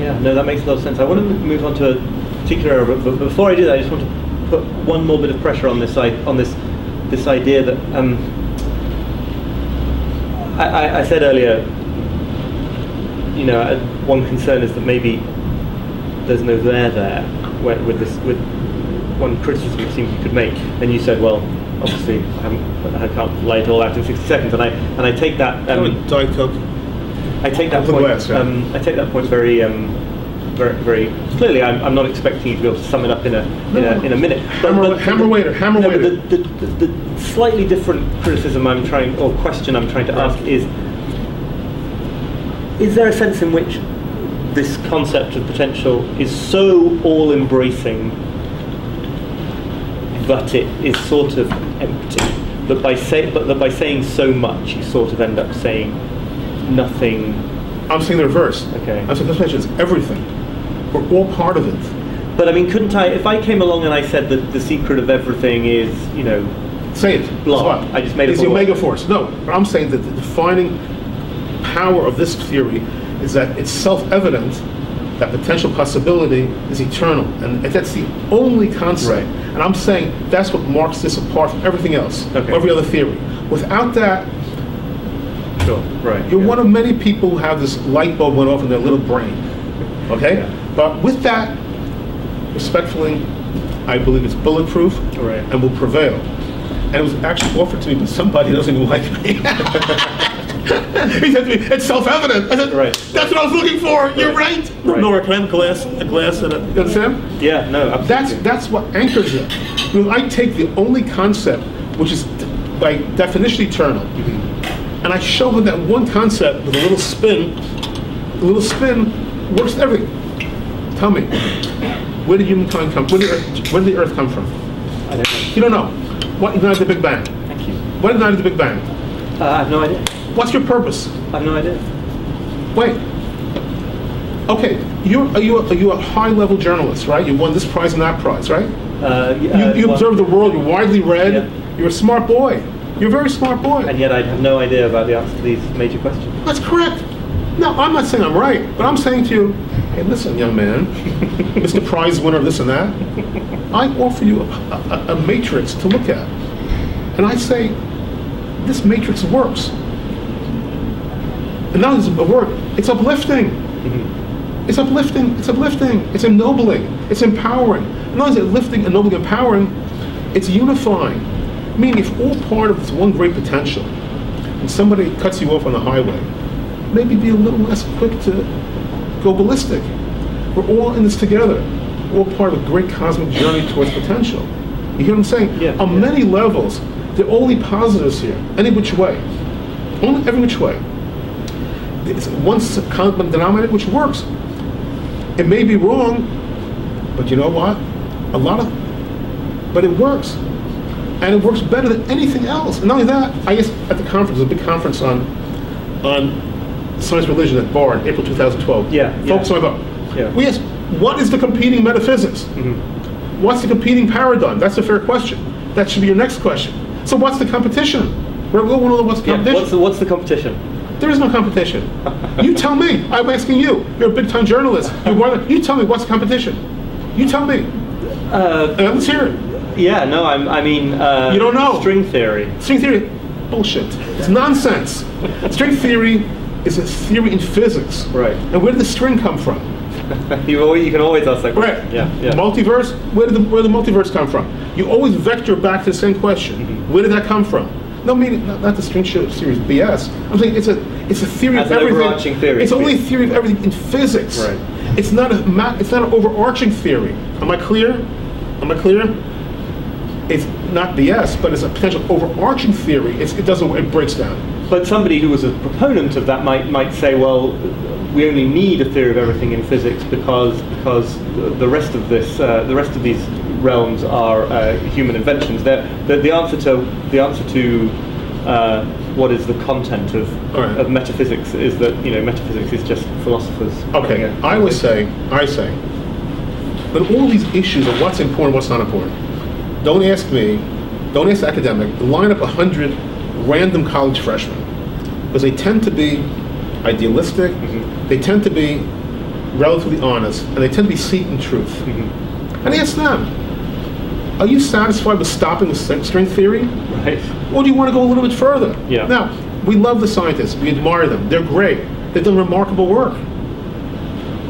Yeah, no, that makes a lot of sense. I want to move on to a particular area, but before I do that, I just want to put one more bit of pressure on this idea that I said earlier. You know, one concern is that maybe there's no there with one criticism it seems you could make, and you said, well, obviously I can't lay it all out in 60 seconds, and I take that. Diet Coke. I take that point. I take that point very, very clearly. I'm not expecting you to be able to sum it up in a minute. Hammer waiter. The slightly different criticism question I'm trying to ask is there a sense in which this concept of potential is so all-embracing that it is sort of empty? That by saying so much, you sort of end up saying nothing. I'm saying the reverse. Okay. I'm saying it's everything. We're all part of it. But I mean, couldn't I, if I came along and I said that the secret of everything is, you know, say it. Blah. I just made it. It's the omega force. No, but I'm saying that the defining power of this theory is that it's self-evident that potential possibility is eternal, and that's the only concept. Right. And I'm saying that's what marks this apart from everything else, okay. Every other theory. Without that, sure, right, you're one of many people who have this light bulb went off in their little brain. Okay, yeah. But with that, respectfully, I believe it's bulletproof, right. And will prevail. And it was actually offered to me by somebody who doesn't even like me. He said to me, "It's self-evident." I said, right. "That's what I was looking for. Right. You're right." Nora, can I have a glass and a... You understand? Yeah, no, absolutely. That's what anchors it. Because I take the only concept which is by definition eternal, and I show him that one concept with a little spin. The little spin works with everything. Tell me, where did humankind come? Where did the Earth come from? I don't know. You don't know. What ignited the Big Bang? Thank you. What ignited the Big Bang? I have no idea. What's your purpose? I have no idea. Wait. Okay, are you a high-level journalist, right? You won this prize and that prize, right? You observe the world. You're widely read. Yeah. You're a smart boy. You're a very smart boy. And yet I have no idea about the answer to these major questions. That's correct. No, I'm not saying I'm right, but I'm saying to you, hey, listen, young man, Mr. Prize winner, this and that. I offer you a matrix to look at, and I say, this matrix works. And not only does it work, it's uplifting. Mm-hmm. It's uplifting, it's uplifting, it's ennobling, it's empowering. And not only is it lifting, ennobling, empowering, it's unifying. Meaning if all part of this one great potential, and somebody cuts you off on the highway, maybe be a little less quick to go ballistic. We're all in this together. We're all part of a great cosmic journey towards potential. You hear what I'm saying? Yeah, on many levels, there are only positives here, any which way. Only every which way. It's one common denominator which works. It may be wrong, but you know what? But it works. And it works better than anything else. And not only that, I guess at the conference, a big conference on science religion at Bar in April 2012. Yeah. Focus on my book. Yeah. We asked, what is the competing metaphysics? Mm-hmm. What's the competing paradigm? That's a fair question. That should be your next question. So what's the competition? We want to know what's the competition. Yeah, what's the competition? There is no competition. You tell me. I'm asking you. You're a big-time journalist. You tell me what's the competition. You tell me. Let's hear it. Yeah, no, I mean... you don't know. String theory. String theory? Bullshit. It's nonsense. String theory is a theory in physics. Right. And where did the string come from? You can always ask that question. Right. Yeah. Multiverse? Where did the multiverse come from? You always vector back to the same question. Mm-hmm. Where did that come from? No, meaning not the string theory BS. I'm saying it's a theory of everything. Overarching theory. It's only a theory of everything in physics. Right. It's not an overarching theory. Am I clear? It's not BS, but it's a potential overarching theory. It breaks down. But somebody who was a proponent of that might say, well, we only need a theory of everything in physics because the rest of these realms are human inventions. The answer to what is the content of metaphysics is that metaphysics is just philosophers. Okay, I say but all these issues of what's important, what's not important. Don't ask me, don't ask the academic, line up 100 random college freshmen. Because they tend to be idealistic, mm-hmm. They tend to be relatively honest, and they tend to be seeking truth. Mm-hmm. And ask them, are you satisfied with stopping with string theory? Right. Or do you want to go a little bit further? Yeah. Now, we love the scientists. We admire them. They're great. They've done remarkable work.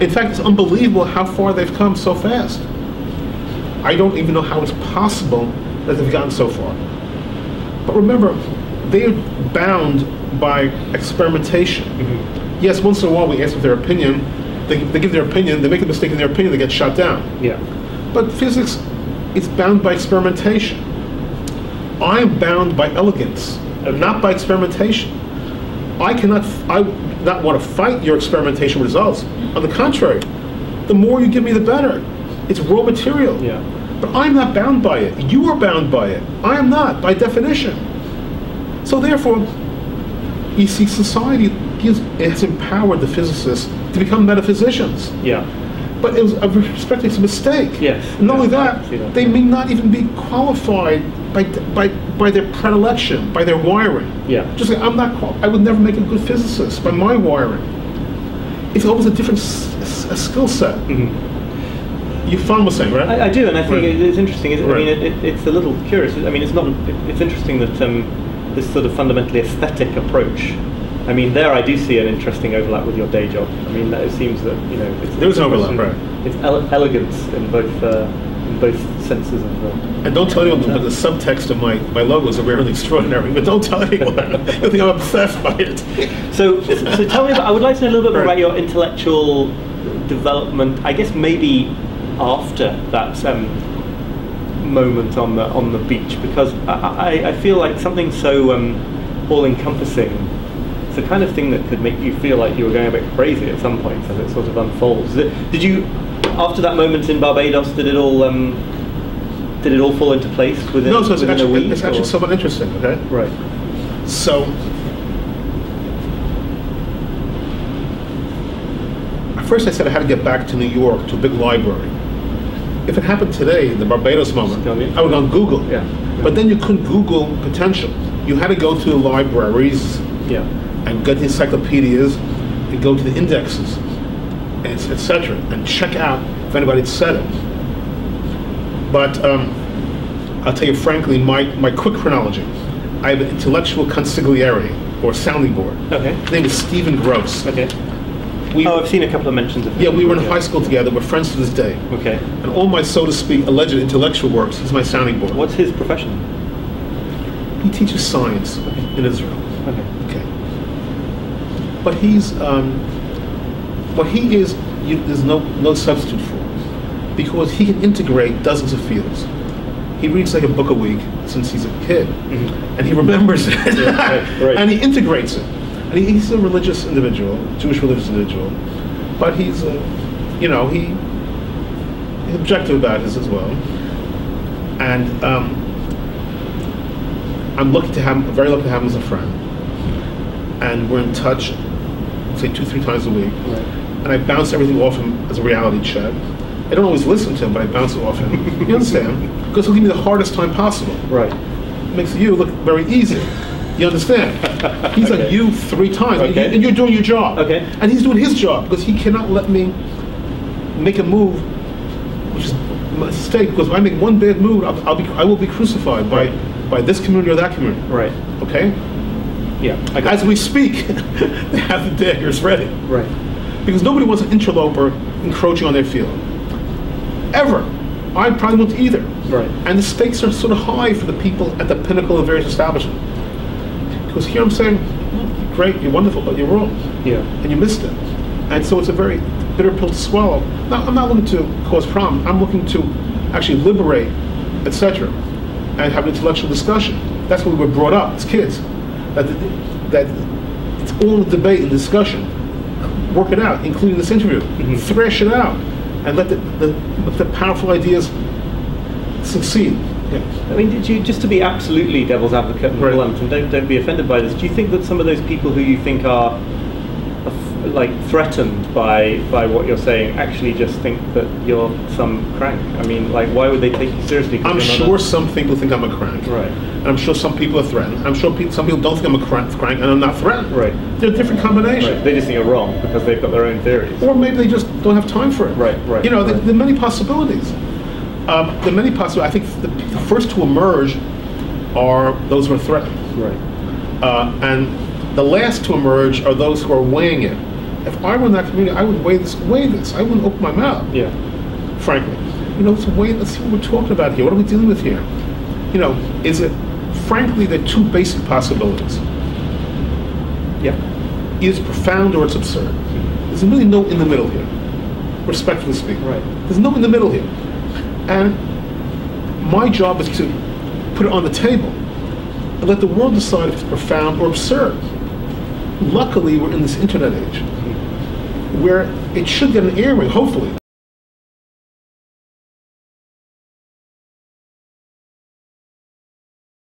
In fact, it's unbelievable how far they've come so fast. I don't even know how it's possible that they've gotten so far. But remember, they are bound by experimentation. Mm-hmm. Yes, once in a while we ask them their opinion. They give their opinion. They make a mistake in their opinion. They get shut down. Yeah. But physics is bound by experimentation. I am bound by elegance, not by experimentation. I not want to fight your experimentation results. On the contrary, the more you give me, the better. It's raw material. Yeah. But I'm not bound by it. You are bound by it. I am not, by definition. So therefore, you see, society has empowered the physicists to become metaphysicians. Yeah. But it was, I respect it's a mistake. Yes. And not only that, that, they may not even be qualified by their predilection, by their wiring. Yeah. Just like I would never make a good physicist by my wiring. It's always a different skill set. Mm-hmm. You follow what I'm saying, right? I do, and I think Right. it's interesting. I Right. mean, it's a little curious. I mean, it's interesting that this sort of fundamentally aesthetic approach. I mean, there I do see an interesting overlap with your day job. I mean, it seems that There's an overlap, right? It's elegance in both senses of the. And don't tell anyone, but the subtext of my logos are really extraordinary. But don't tell anyone. You'll think I'm obsessed by it. So tell me about. I would like to know a little bit more Right. about your intellectual development. I guess maybe after that moment on the beach, because I feel like something so all-encompassing. It's the kind of thing that could make you feel like you were going a bit crazy at some point as it sort of unfolds. Did you, after that moment in Barbados, did it all fall into place within, No, so it's within a week? actually or? somewhat interesting, okay? Right. So, at first I said I had to get back to New York to a big library. If it happened today, the Barbados moment, I would go on Google. Yeah. But then you couldn't Google potential. You had to go to the libraries Yeah. and get the encyclopedias and go to the indexes, and etc., and check out if anybody had said it. But I'll tell you frankly, my quick chronology. I have an intellectual consigliere, or sounding board. Okay. His name is Stephen Gross. Okay. I've seen a couple of mentions of him. Yeah, we were in high school together. We're friends to this day. Okay. And all my, so to speak, alleged intellectual works, he's my sounding board. What's his profession? He teaches science in Israel. Okay. Okay. But he's, what he is, there's no substitute for, because he can integrate dozens of fields. He reads like a book a week since he's a kid, and he remembers it, right. and he integrates it. And he's a religious individual, Jewish religious individual, but he's, he's objective about this as well. And I'm very lucky to have him as a friend. And we're in touch, say 2-3 times a week. Right. And I bounce everything off him as a reality check. I don't always listen to him, but I bounce it off him. You understand? Because he'll give me the hardest time possible. Right. It makes you look very easy. You understand? He's Okay. like you 3 times, Okay. and you're doing your job. Okay. And he's doing his job because he cannot let me make a move, which is a mistake. Because if I make one bad move, I will be crucified by this community or that community. Right. Okay. Yeah. As we speak, they have the daggers ready. Right. Because nobody wants an interloper encroaching on their field. Ever. I probably won't either. Right. And the stakes are sort of high for the people at the pinnacle of various establishments. Because here I'm saying, well, great, you're wonderful, but you're wrong. Yeah. And you missed it. And so it's a very bitter pill to swallow. Now, I'm not looking to cause problems. I'm looking to actually liberate, etc., and have an intellectual discussion. That's what we were brought up as kids. That it's all a debate and discussion. Work it out, including this interview. Thrash it out, and let the powerful ideas succeed. Yeah. I mean, did you, just to be absolutely devil's advocate and Right. blunt, and don't be offended by this, do you think that some of those people who you think are like threatened by what you're saying actually just think that you're some crank? I mean, like, why would they take you seriously? I'm sure some people think I'm a crank. Right. And I'm sure some people are threatened. I'm sure some people don't think I'm a crank, and I'm not threatened. Right. They're different combinations. Right. They just think you're wrong because they've got their own theories. Or maybe they just don't have time for it. Right. Right. You know, right. there are many possibilities. I think the first to emerge are those who are threatened. Right. And the last to emerge are those who are weighing it. If I were in that community, I would weigh this. I wouldn't open my mouth. Yeah. Frankly. You know, let's see what we're talking about here. What are we dealing with here? You know, frankly, there are two basic possibilities. Yeah. Either it's profound or it's absurd. There's really no in the middle here, respectfully speaking. Right. There's no in the middle here. And my job is to put it on the table and let the world decide if it's profound or absurd. Luckily, we're in this internet age where it should get an airing, hopefully.